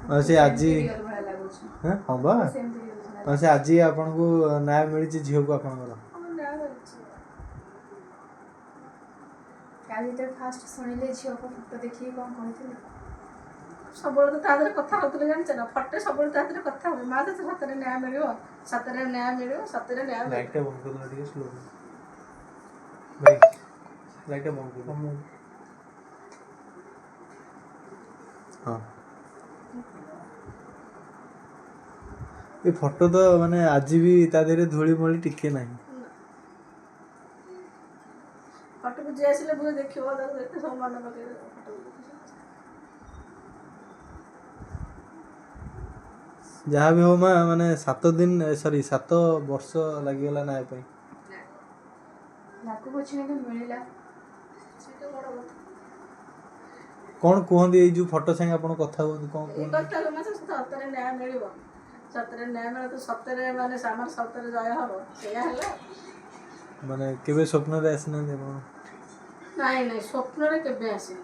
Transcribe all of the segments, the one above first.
से आज हाँ बा से आज आपन को न्याय मिली झील को आपनकर फास्ट शुणिले झील को फोटो देखिए कौन कहते सब कथा होते जानते ना फटे सब कथा हुए माँ तो सतरे न्याय मिल सतरे न्याय मिल सतरे न्याय लाइट बंद कर दो स्लो भाई लाइट बंद कर दो हाँ ये फोटो तो माने आज भी ता देरे धूली मोली टिके नहीं फोटो को जैसे पूरा देखियो देखते सब मन लगे फोटो जहाँ भी हो माँ माने 7 दिन सॉरी 7 वर्ष लगिगला ना पाई लाको कुछ नहीं तो मिलला सेटा बड़ बात कौन कहंदी ए जो फोटो संग आपण कथा हो कौन ये कथा लो मासे सतरे न्याय मिलिबो सतरे न्याय मिले तो सतरे माने सामर सतरे जय हबो सेया हला माने केबे स्वप्न रे आसना दे आपण नहीं नहीं स्वप्न रे केबे आसी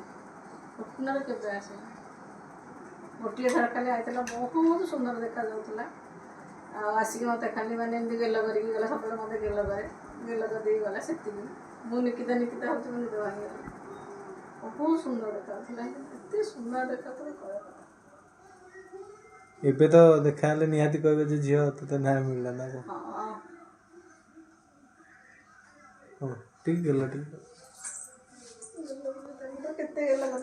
स्वप्न रे केबे आसी गोटे थर खाली आइतला बहुत सुंदर देखा जाउतला आ आसी मते खाली माने एंदी गेल करी गला सब मते गेल कर दे गला सेति मु निकिता होत मु निद भाई बहुत सुंदर देखा जाउतला एते सुंदर देखा तो कह एबे तो देखाले निहाती कहबे जे झियो तो ना मिलला ना हां हो ठीक गेला ठीक केते गेल कर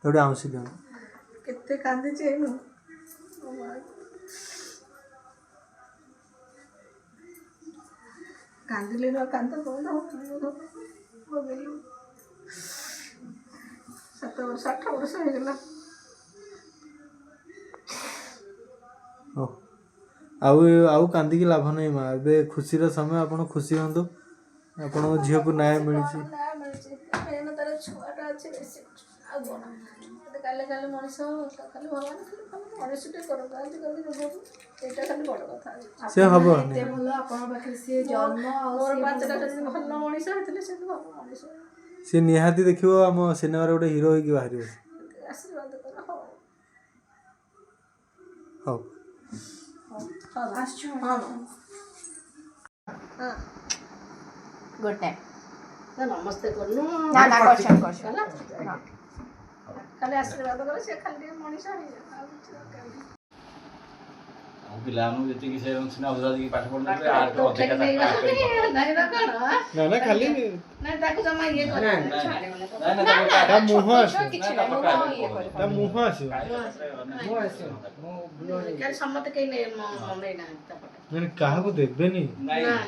थोड़ी आउसी दे केते कांदे चेनु कांदिले न कांद बंद हो गई 7 वर्ष 8 वर्ष हो गला हो आउ आउ कांदी की लाभ नहीं माँ ए खुशी समय आप खुशी हूँ आपण झील को न्याय मिली छुआटा अच्छे काले काले मनीष खाली भगवान मनीष टे कर एटा खाली बड़ कथा से हबो एते भलो आपण पाखे से जन्म मोर 5टा भल मनीष हेतले से मनीष से निहाती देखियो हम सिनेमा रे गोटे हीरो होई कि बाहरी आशीर्वाद कर हो हो हां आछो हां हां गुड नाइट ना नमस्ते करनु ना ना क्वेश्चन ना खाली आशीर्वाद कर से खाली मनीष पिलानु जति कि से सिना उदादी की पाठ पढ्नु रे आर तो अधिक नहीं ना कर ना ना खाली नहीं ताको जमा ये कर ता मुह आसे किछि ना ये कर ता मुह आसे क्या सम्मत के नहीं मम्मी ना काहा को देबे नहीं ना